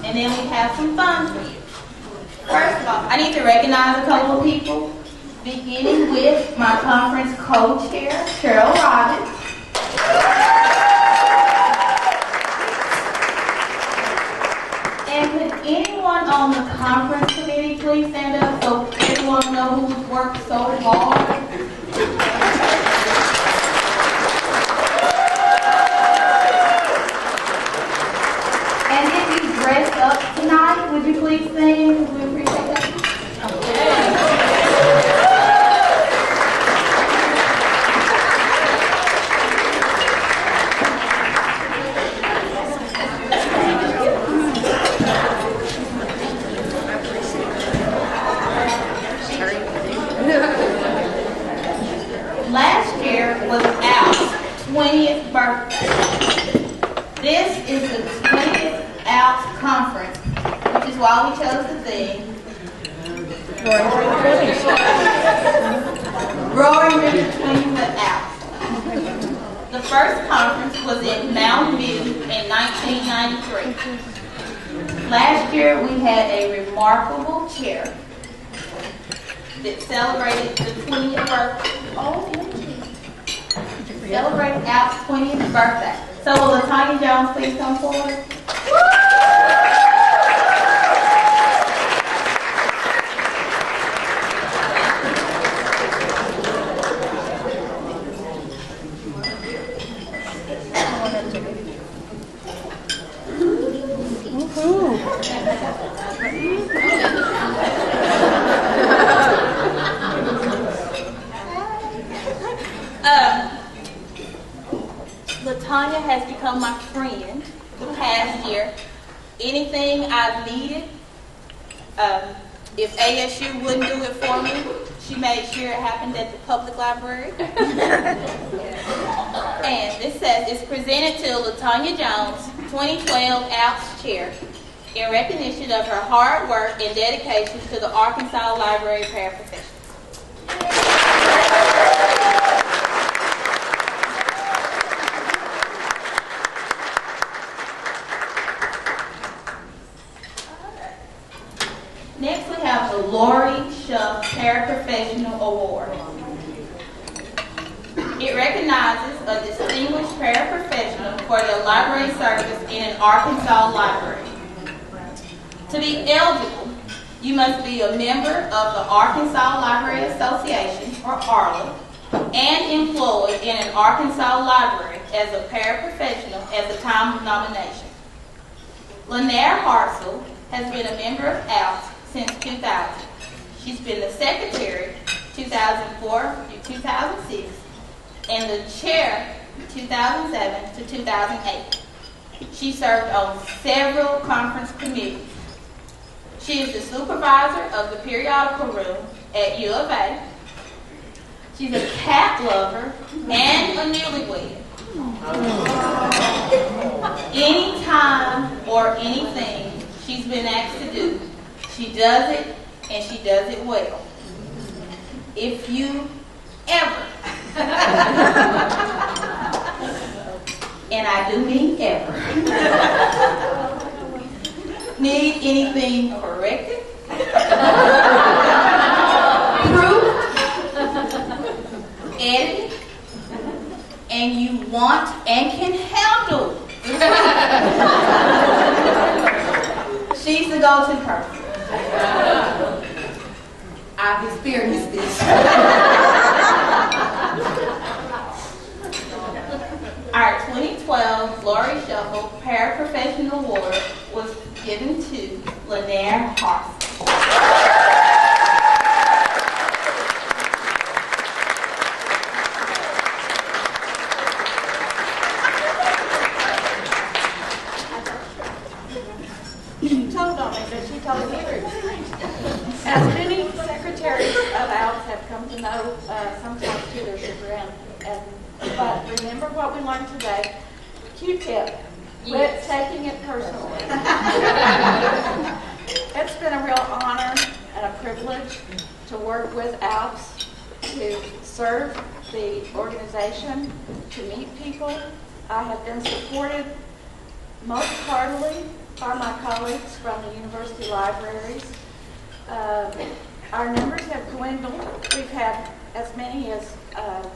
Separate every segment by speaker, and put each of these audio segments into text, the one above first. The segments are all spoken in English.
Speaker 1: And then we have some fun for you. First of all, I need to recognize a couple of people, beginning with my conference co-chair, Cheryl Robbins. And could anyone on the conference committee please stand up so everyone knows who's worked so hard? And if you dressed up tonight, would you please stand? Because we appreciate that. Last year was Al's 20th birthday. This is the 20th Al's conference, which is why we chose the theme Roaring River 20 with Al's. The first conference was in Mountain View in 1993. Last year we had a remarkable chair that celebrated the 20th birthday. Celebrated Al's 20th birthday. So will LaTanya Jones please come forward? LaTanya has become my friend the past year. Anything I've needed, if ASU wouldn't do it for me, she made sure it happened at the public library. And this says, it's presented to LaTanya Jones, 2012 Al's Chair, in recognition of her hard work and dedication to the Arkansas Library paraprofessionals. Next, we have the Lori Shuff Paraprofessional Award. It recognizes a distinguished paraprofessional for their library service in an Arkansas library. To be eligible, you must be a member of the Arkansas Library Association, or ARLA, and employed in an Arkansas library as a paraprofessional at the time of nomination. Lanier Hartzell has been a member of ALS since 2000. She's been the secretary 2004 through 2006 and the chair 2007 to 2008. She served on several conference committees. She is the supervisor of the periodical room at U of A. She's a cat lover and a newlywed. Anytime or anything she's been asked to do, she does it, and she does it well. If you ever, and I do mean ever, need anything corrected, proofed, edited, and you want and can handle, she's the go-to person. I've experienced this. Our 2012 Lori Shuffle Paraprofessional Award was given to Lanier Hartzell.
Speaker 2: on me, but she told me Hebrew. As many secretaries of ALPS have come to know, sometimes to their chagrin. But remember what we learned today. Q-tip. Quit taking it personally. It's been a real honor and a privilege to work with ALPS, to serve the organization, to meet people. I have been supported most heartily by my colleagues from the university libraries. Our numbers have dwindled. We've had as many as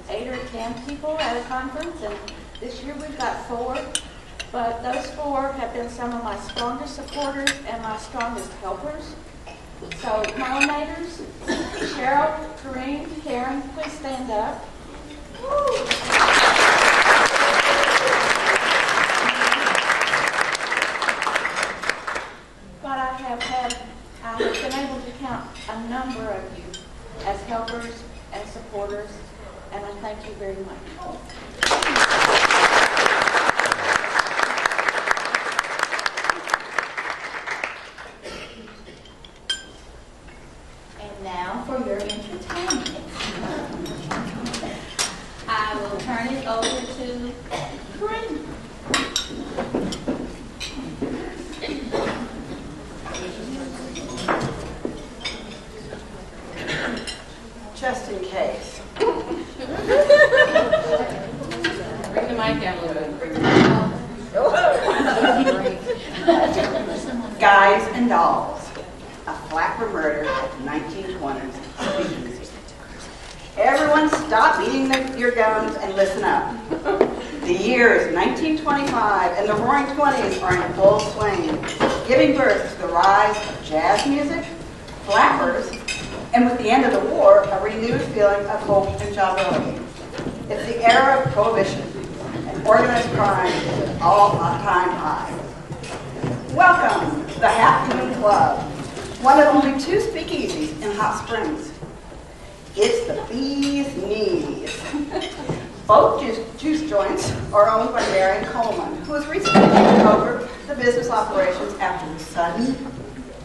Speaker 2: 8 or 10 people at a conference, and this year we've got 4. But those 4 have been some of my strongest supporters and my strongest helpers. So, pollinators, Cheryl, Kareem, Karen, please stand up. But I have been able to count a number of you as helpers and supporters, and I thank you very much.
Speaker 1: And now for your entertainment. I will turn it over to Kareem.
Speaker 3: Just in case.
Speaker 1: Bring the mic down a little bit.
Speaker 3: Guys and Dolls, a Flapper murder at the 1920s. Everyone stop beating your guns and listen up. The year is 1925 and the Roaring Twenties are in full swing, giving birth to the rise of jazz music, flappers, and with the end of the war, a renewed feeling of hope and jobility. It's the era of prohibition, and organized crime is at all-time high. Welcome to the Half Moon Club, one of only 2 speakeasies in Hot Springs. It's the Bee's Knees. Both juice joints are owned by Marion Coleman, who has recently taken over the business operations after the sudden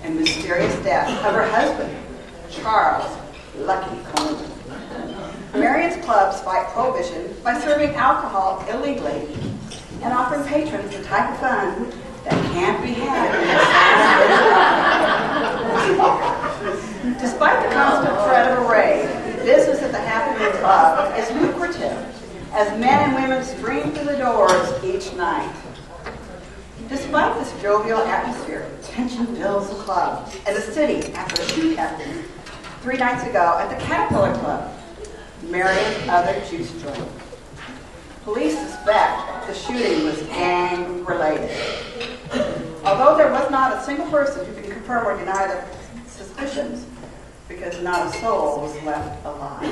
Speaker 3: and mysterious death of her husband, Charles Lucky Coleman. Marion's clubs fight prohibition by serving alcohol illegally and offering patrons the type of fun that can't be had in the Despite the constant threat of a raid, business at the Half Moon Club is lucrative as men and women stream through the doors each night. Despite this jovial atmosphere, tension fills the club and the city after a shoot happened 3 nights ago at the Caterpillar Club, Marion's other juice joint. Police suspect the shooting was gang-related. Although there was not a single person who can confirm or deny the suspicions, because not a soul was left alive.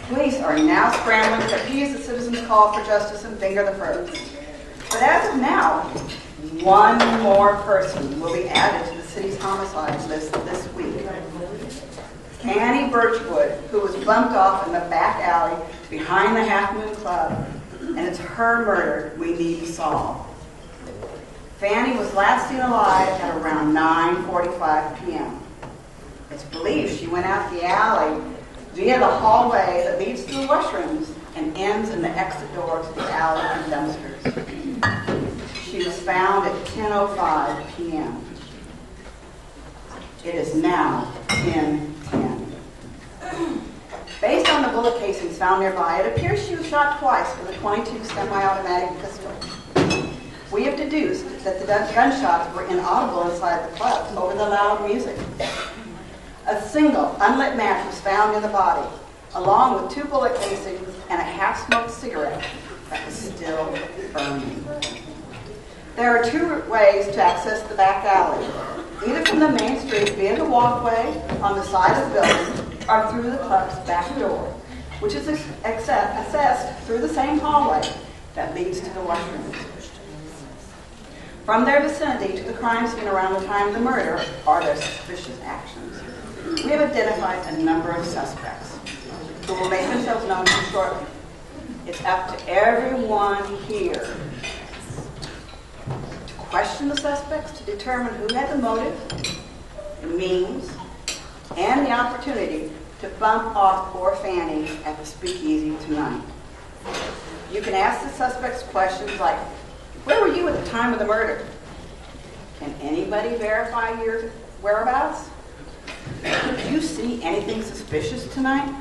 Speaker 3: Police are now scrambling to appease the citizens' call for justice and finger the first. But as of now, 1 more person will be added to the city's homicide list this week. Annie Birchwood, who was bumped off in the back alley behind the Half Moon Club, and it's her murder we need to solve. Fanny was last seen alive at around 9:45 p.m. It's believed she went out the alley via the hallway that leads to the washrooms and ends in the exit door to the alley and dumpsters. She was found at 10:05 p.m. It is now 10:10. Based on the bullet casings found nearby, it appears she was shot twice with a .22 semi-automatic pistol. We have deduced that the gunshots were inaudible inside the club over the loud music. A single unlit match was found in the body, along with 2 bullet casings and a half-smoked cigarette that was still burning. There are 2 ways to access the back alley, either from the main street via the walkway on the side of the building or through the club's back door, which is accessed through the same hallway that leads to the washrooms. From their vicinity to the crime scene around the time of the murder or their suspicious actions, we have identified a number of suspects who will make themselves known shortly. It's up to everyone here to question question the suspects to determine who had the motive, the means, and the opportunity to bump off poor Fanny at the speakeasy tonight. You can ask the suspects questions like, where were you at the time of the murder? Can anybody verify your whereabouts? Did you see anything suspicious tonight?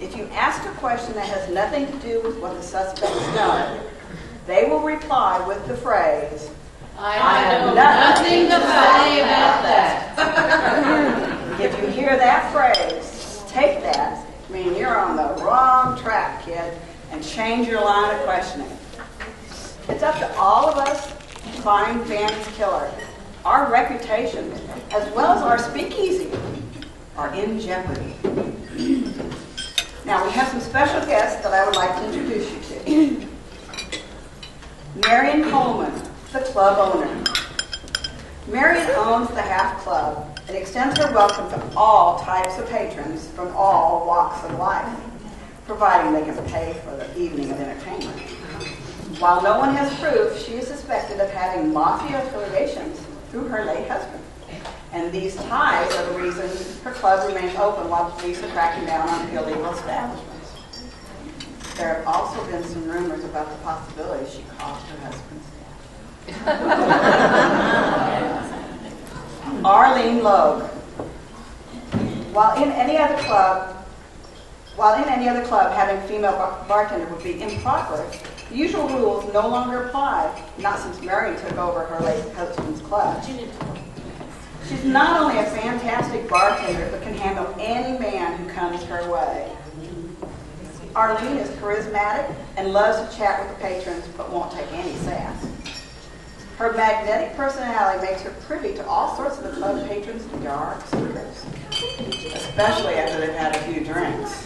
Speaker 3: If you ask a question that has nothing to do with what the suspects know, they will reply with the phrase,
Speaker 4: I have nothing to say about that.
Speaker 3: If you hear that phrase, take that, meaning you're on the wrong track, kid, and change your line of questioning. It's up to all of us to find Fanny's killer. Our reputations, as well as our speakeasy, are in jeopardy. Now, we have some special guests that I would like to introduce you to. Marion Coleman, the club owner. Marion owns the Half Club and extends her welcome to all types of patrons from all walks of life, providing they can pay for the evening of entertainment. While no one has proof, she is suspected of having mafia affiliations through her late husband. And these ties are the reason her club remains open while police are cracking down on illegal establishments. There have also been some rumors about the possibility she caused her husband's death. Arlene Logue. While in any other club, having a female bartender would be improper, the usual rules no longer apply, not since Marion took over her late husband's club. She's not only a fantastic bartender, but can handle any man who comes her way. Arlene is charismatic and loves to chat with the patrons, but won't take any sass. Her magnetic personality makes her privy to all sorts of the club patrons' dark secrets, especially after they've had a few drinks.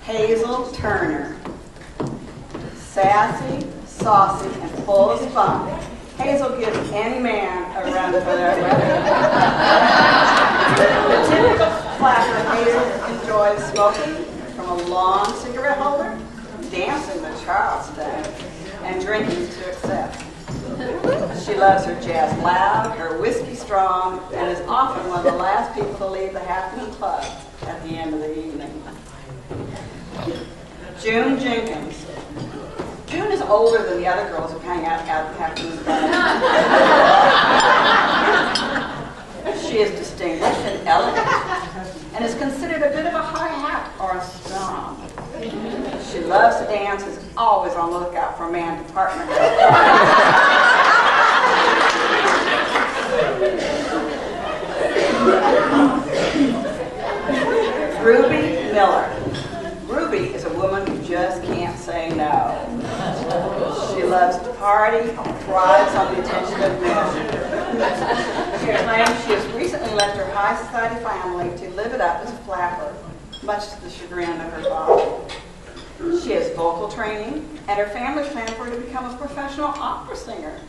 Speaker 3: Hazel Turner. Sassy, saucy, and full of fun. Hazel gives any man a run for their money. The typical flapper Hazel enjoys smoking from a long cigarette holder, dancing the Charleston, and drinking to excess. She loves her jazz loud, her whiskey strong, and is often one of the last people to leave the Half Moon Club at the end of the evening. June Jenkins. June is older than the other girls who hang out at the Half Moon Club. She is distinguished and elegant, and is considered a bit of a high hat or a snob. She loves to dance, is always on the lookout for a man to partner with. Ruby Miller. Ruby is a woman who just can't say no. She loves to party, thrives on the attention of men. She claims she has recently left her high society family to live it up as a flapper, much to the chagrin of her father. She has vocal training, and her family planned for her to become a professional opera singer.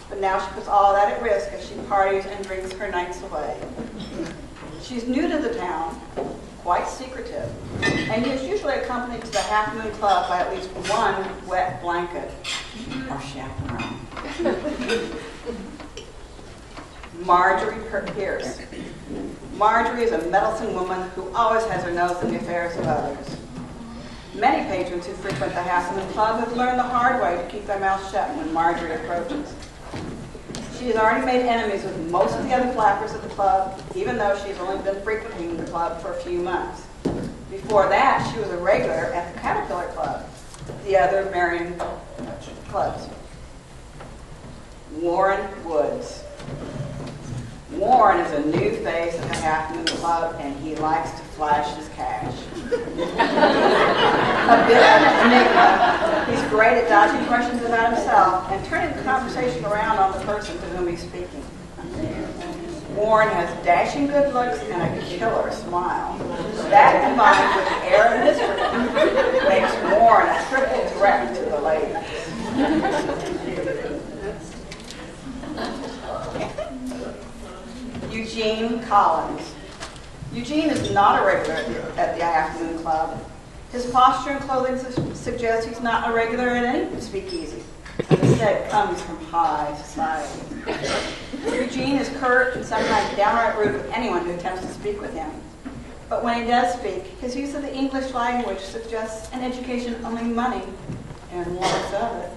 Speaker 3: But now she puts all that at risk as she parties and drinks her nights away. She's new to the town, quite secretive, and is usually accompanied to the Half Moon Club by at least one wet blanket or chaperone. Marjorie Pierce. Marjorie is a meddlesome woman who always has her nose in the affairs of others. Many patrons who frequent the Half Moon Club have learned the hard way to keep their mouths shut when Marjorie approaches. She has already made enemies with most of the other flappers at the club, even though she's only been frequenting the club for a few months. Before that, she was a regular at the Caterpillar Club, the other Marion clubs. Warren Woods. Warren is a new face at the Half Moon Club, and he likes to flash his cash. A bit of an enigma, he's great at dodging questions about himself and turning the conversation around on the person to whom he's speaking. Warren has dashing good looks and a killer smile. That, combined with the air of mystery, makes Warren a triple threat to the ladies. Eugene Collins. Eugene is not a regular at the Afternoon Club. His posture and clothing suggest he's not a regular at any speakeasy, and instead comes from high society. Eugene is curt and sometimes downright rude with anyone who attempts to speak with him. But when he does speak, his use of the English language suggests an education only money, and lots of it,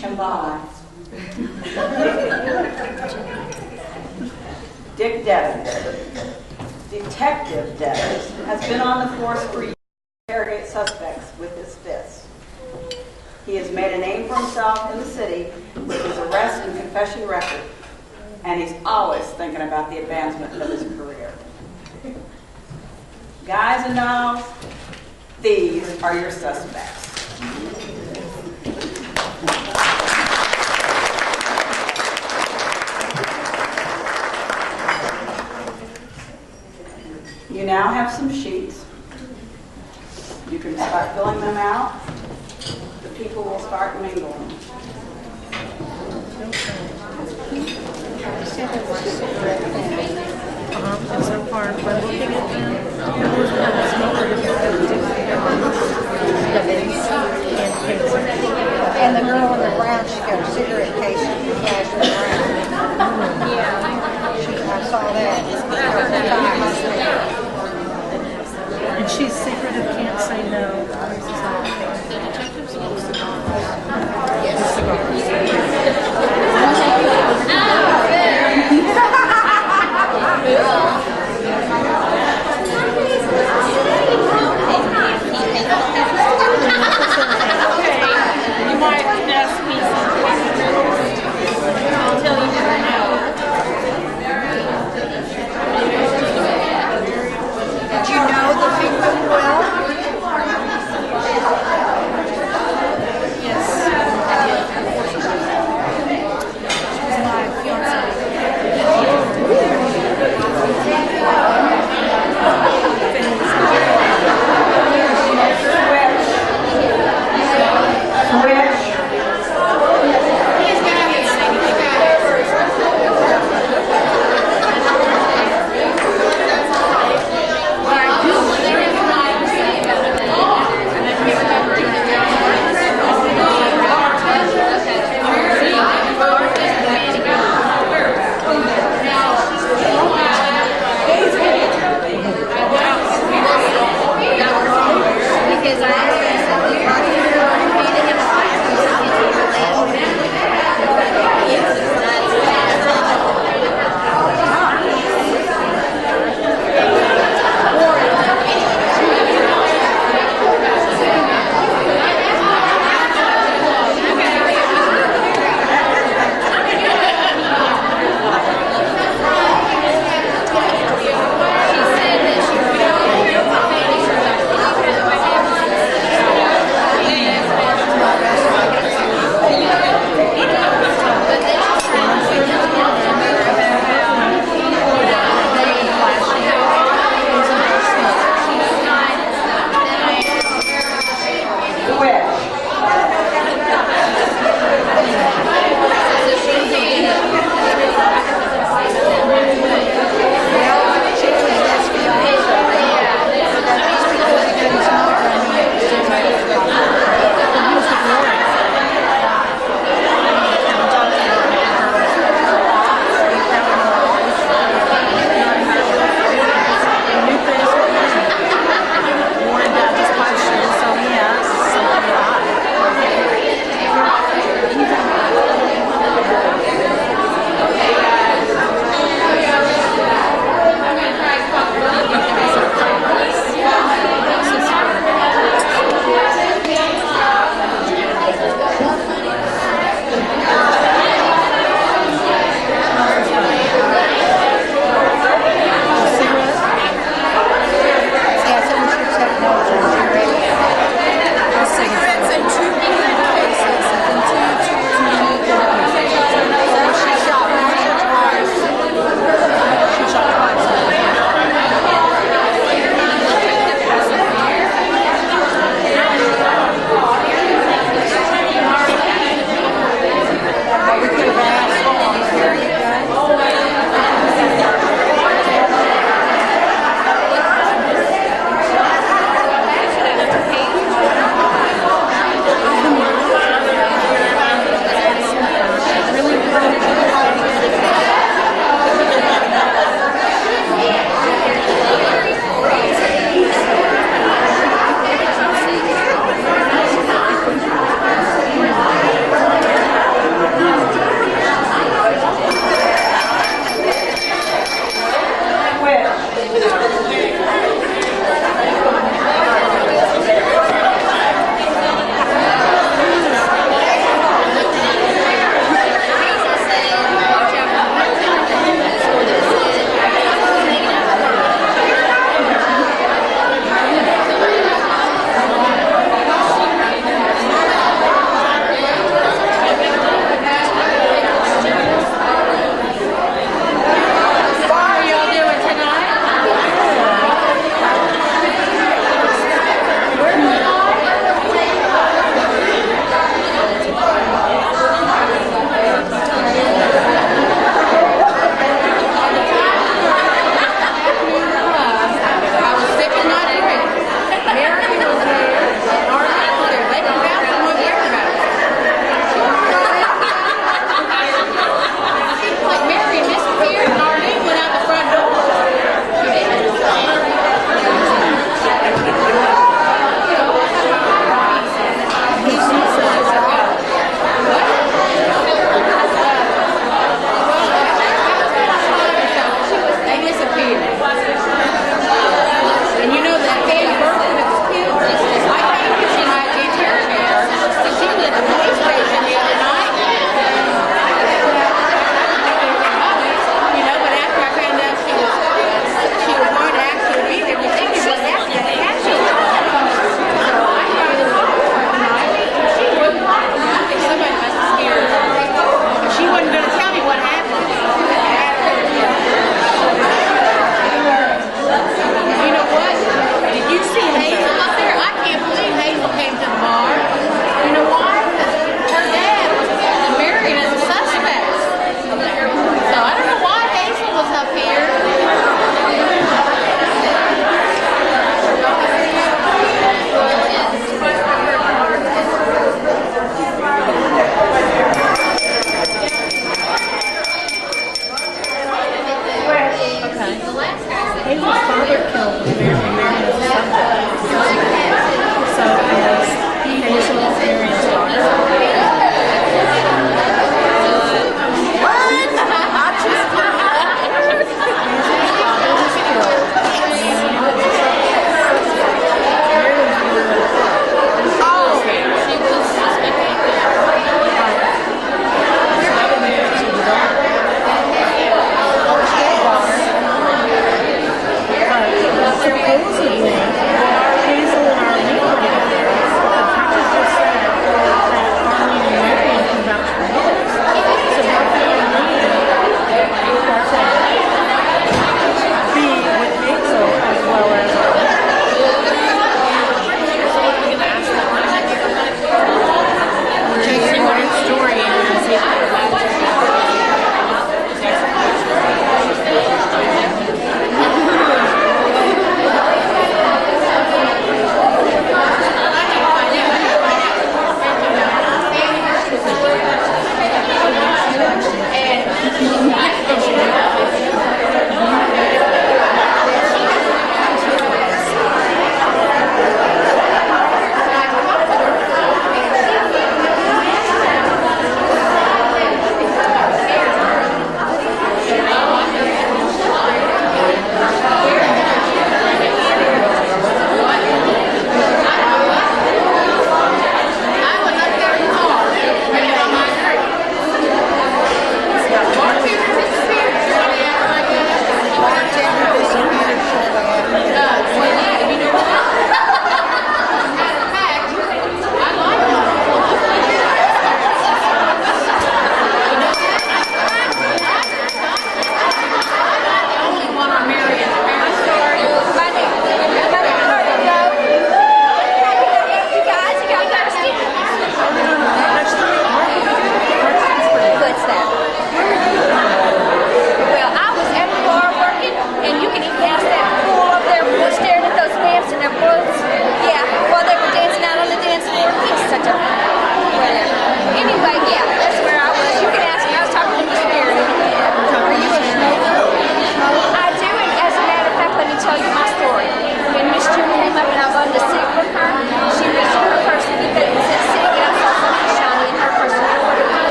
Speaker 3: can buy. Dick Devins, Detective Devins, has been on the force for years to interrogate suspects with his fists. He has made a name for himself in the city with his arrest and confession record, and he's always thinking about the advancement of his career. Guys and dolls, these are your suspects. You now have some sheets. You can start filling them out. The people will start mingling.
Speaker 5: And so far, when looking at them,
Speaker 6: And the girl in the brown, she got a cigarette case and flashed it around. Yeah. I saw that.
Speaker 5: and she's secretive, can't say no.
Speaker 4: You might ask me something. I'll tell you right now.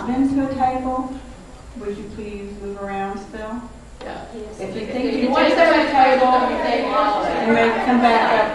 Speaker 3: not been to a table, would you please move around still? If you think you want to sit at a table, you may come back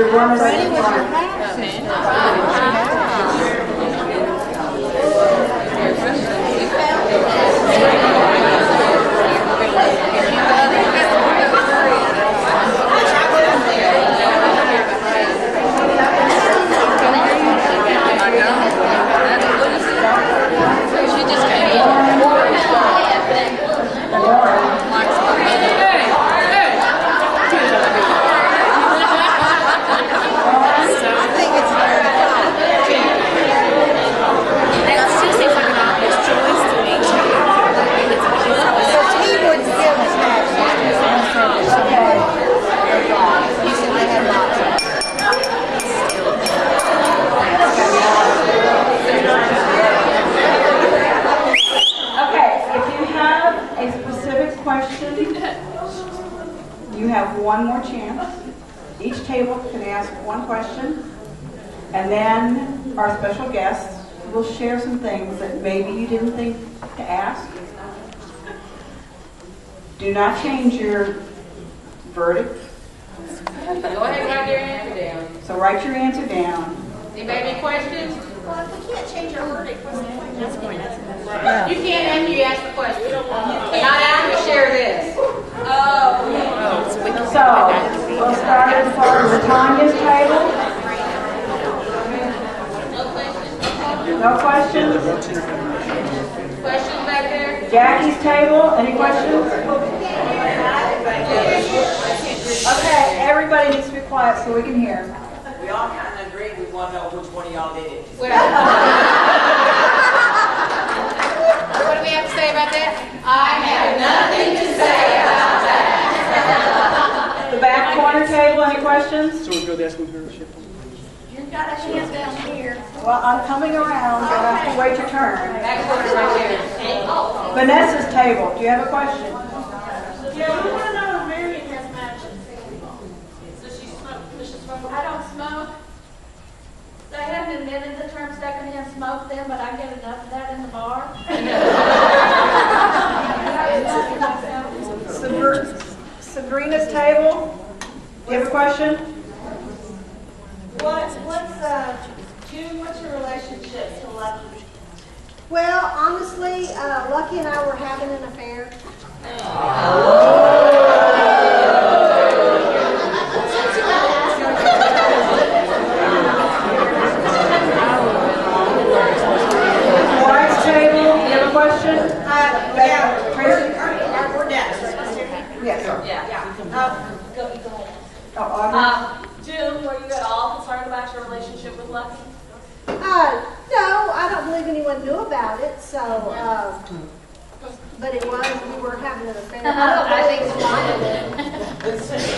Speaker 3: Your one is
Speaker 6: Freddie
Speaker 3: in
Speaker 6: was your
Speaker 3: front.
Speaker 6: half sister. I think it's very because he wouldn't give us half sisters unless there was somebody. He said they had lots of
Speaker 3: Okay, if you have a specific question, you have one more chance. Each table can ask one question, and then our special guests will share some things that maybe you didn't think to ask. Do not change your verdict.
Speaker 4: Go ahead and write your answer down.
Speaker 3: So write your answer down.
Speaker 4: Anybody have any questions?
Speaker 2: Well, if we can't change our verdict, what's the point?
Speaker 4: You can't after you ask the question. Not after we share this.
Speaker 3: So we'll start as far as Tanya's table. No questions?
Speaker 4: Questions back there?
Speaker 3: Jackie's table, any questions? Okay, everybody needs to be quiet so we can hear.
Speaker 7: We all kind of agree. We want to know which one of y'all did it.
Speaker 4: What do we have to say about that? I have nothing to say about that.
Speaker 3: The back corner table, any questions?
Speaker 5: So we go there, her ship.
Speaker 2: You've got a hand down here.
Speaker 3: Well, I'm coming around, but I have to wait your turn.
Speaker 4: Back corner right there.
Speaker 3: Vanessa's table, do you have a question?
Speaker 2: Yeah, we want to know if Marion has matches. Does she smoke? I don't smoke. They haven't invented the term secondhand smoke then, but I get enough of that in the bar.
Speaker 3: Sabrina's table, do you have a question?
Speaker 2: June, what's your relationship to Lucky?
Speaker 8: Well, honestly, Lucky and I were having an affair.
Speaker 3: White's table, do you have a question?
Speaker 9: Yeah.
Speaker 3: Tracy?
Speaker 9: We're next.
Speaker 3: Yes.
Speaker 9: Go ahead.
Speaker 3: Oh, Audrey?
Speaker 9: June, were you at all concerned about your relationship with Lucky?
Speaker 8: No, I don't believe anyone knew about it, so, but it was, we were having an affair. I think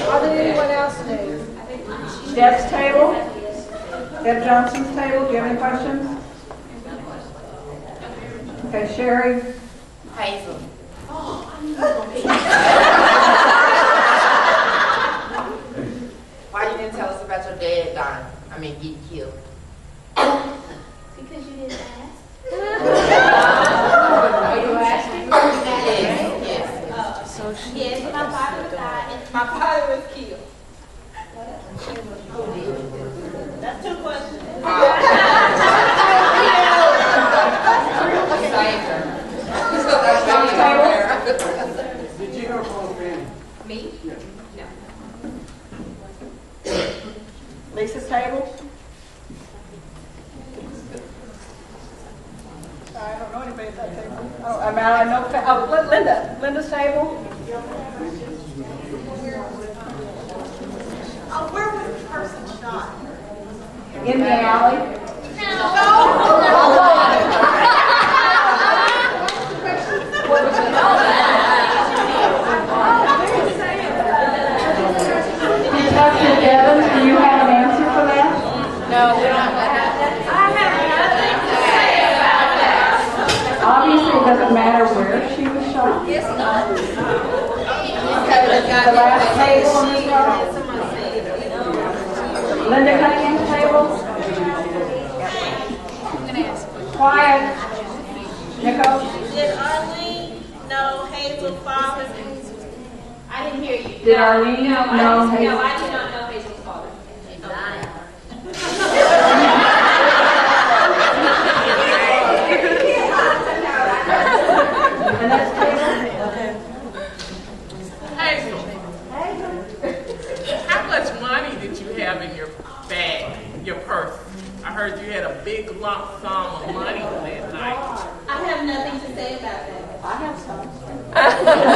Speaker 8: More than anyone else knew.
Speaker 3: Deb's table? Deb Johnson's table, do you have any questions? Okay, Sherry?
Speaker 4: Hazel.
Speaker 10: Why you didn't tell us about your dad dying? I mean, getting killed.
Speaker 2: Because you didn't ask.
Speaker 10: Are you asking? Yes.
Speaker 1: Yes, my father died and
Speaker 9: My father was killed. That's two questions.
Speaker 5: Did you ever call Fanny?
Speaker 4: Me?
Speaker 3: Lisa's table? I don't know anybody at that table. Oh, I know, Linda. Linda's table?
Speaker 9: Where was the person shot?
Speaker 3: In the alley? Detective Evans, do you have an answer for that?
Speaker 4: No, we don't have that.
Speaker 3: Obviously, it doesn't matter where she was shot.
Speaker 4: Yes,
Speaker 3: The last table on this row? Linda Cunningham's table? Quiet. Nicole?
Speaker 9: Did Arlene know Hazel's father?
Speaker 1: I didn't hear you.
Speaker 3: Did Arlene know?
Speaker 1: No, I did not know Hazel's father.
Speaker 11: heard you had a big lump sum of money that night.
Speaker 1: I have nothing to say about that.
Speaker 2: I have some.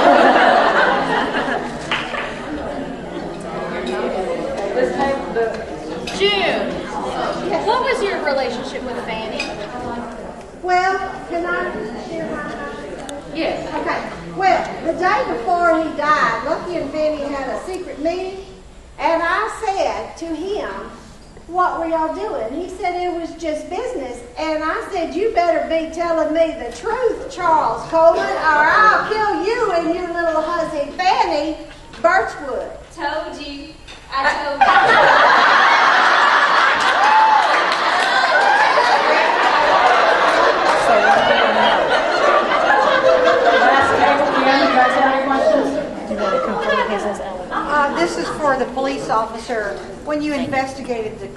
Speaker 4: June, what was your relationship with Fanny?
Speaker 8: Well, can I share my?
Speaker 4: Yes.
Speaker 8: Okay. Well, the day before he died, Lucky and Benny had a secret meeting, and I said to him, "What were y'all doing?" He said it was just business, and I said, "You better be telling me the truth, Charles Coleman, or I'll kill you and your little hussy Fanny Birchwood."
Speaker 1: Told you. I told you.
Speaker 6: This is for the police officer. When you investigated the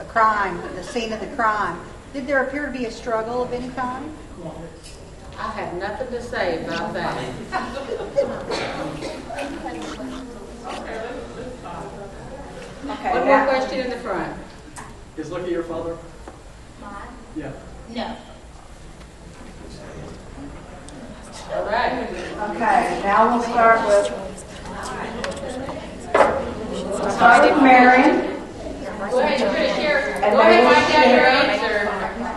Speaker 6: crime, the scene of the crime, did there appear to be a struggle of any kind?
Speaker 10: I have nothing to say about that.
Speaker 3: Okay,
Speaker 10: One more question in the front.
Speaker 12: Is Lucky your father?
Speaker 1: Mine?
Speaker 12: Yeah.
Speaker 1: No.
Speaker 10: All right.
Speaker 3: Okay, now we'll start with Marion.
Speaker 10: Go ahead, you're going to share.
Speaker 3: And
Speaker 10: Go ahead and
Speaker 3: then
Speaker 10: write down your
Speaker 3: share.
Speaker 10: answer.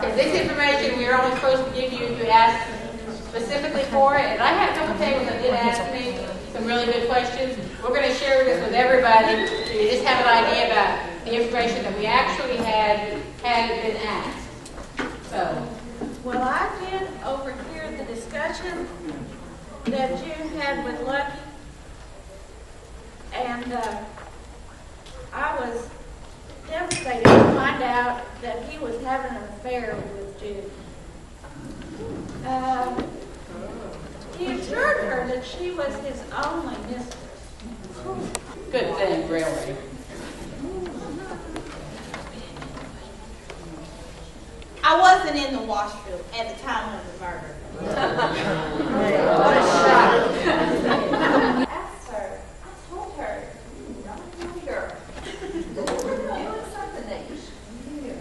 Speaker 10: Because this information we're only supposed to give you if you ask specifically for it. And I have a couple tables that did ask me some really good questions. We're going to share this with everybody so you just have an idea about the information that we actually had been asked. So,
Speaker 2: Well, I did overhear the discussion that June had with Lucky, and I was devastated to find out that he was having an affair with June. He assured her that she was his only mistress.
Speaker 10: good thing, really.
Speaker 1: I wasn't in the washroom at the time of the murder. I asked her, I told her, not here. It was something that you should hear.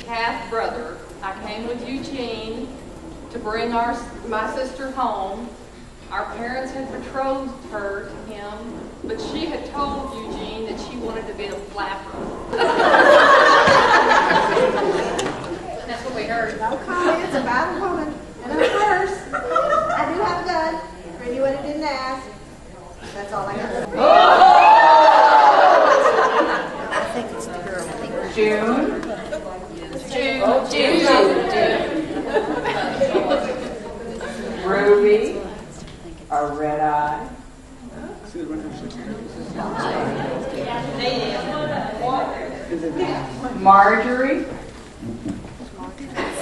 Speaker 13: Half brother. I came with Eugene to bring my sister home. Our parents had betrothed her to him, but she had told Eugene that she wanted to be a flapper.
Speaker 4: That's what we heard.
Speaker 8: No comments about a woman and her purse. I do have a gun for anyone who didn't ask. That's all I got to say.
Speaker 6: I think it's the girl.
Speaker 3: June. Ruby. A red eye. Marjorie.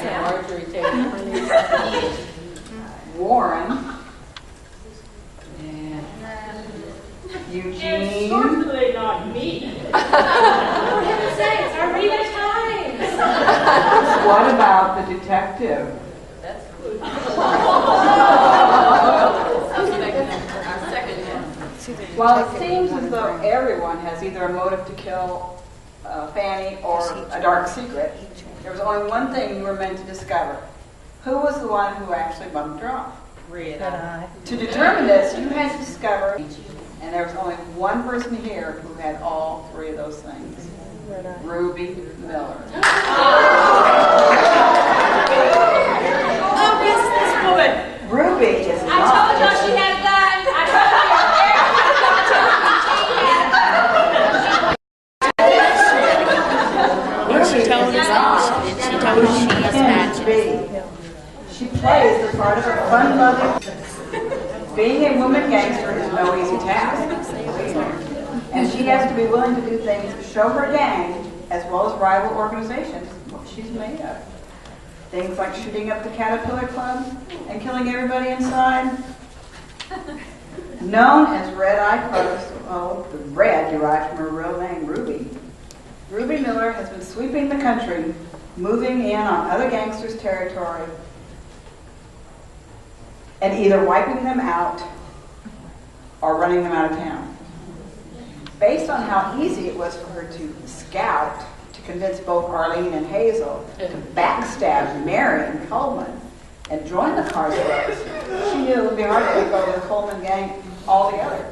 Speaker 10: Marjorie Taylor.
Speaker 3: Warren. And Eugene.
Speaker 11: Certainly not me.
Speaker 4: For heaven's sakes, are we at times?
Speaker 3: What about the detective? Well, it seems as though everyone has either a motive to kill Fanny or a dark secret. There was only one thing you were meant to discover. Who was the one who actually bumped her off?
Speaker 10: Red eye.
Speaker 3: To determine this, you had to discover, and there was only one person here who had all three of those things. Ruby Miller.
Speaker 4: Oh, yes, this woman.
Speaker 3: Ruby is
Speaker 4: I told y'all she had a gun. I
Speaker 3: She plays the part of a fun-loving. Being a woman gangster is no easy task. And she has to be willing to do things to show her gang, as well as rival organizations, what she's made of. Things like shooting up the Caterpillar Club and killing everybody inside. Known as Red Eye Carlos, the red derived from her real name, Ruby. Ruby Miller has been sweeping the country, moving in on other gangsters' territory, and either wiping them out or running them out of town. Based on how easy it was for her to scout to convince both Arlene and Hazel to backstab Mary and Coleman and join the Carswells, she knew it would be hard to let go of the Coleman gang altogether.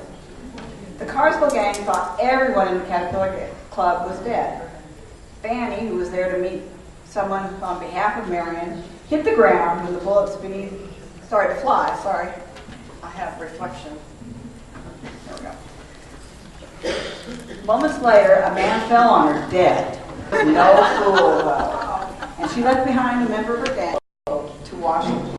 Speaker 3: The Carswell gang thought everyone in the Caterpillar Club was dead. Fanny, who was there to meet someone on behalf of Marion, hit the ground when the bullets beneath started to fly. Sorry, I have reflection. There we go. Moments later, a man fell on her dead. No fool, though. And she left behind a member of her gang to wash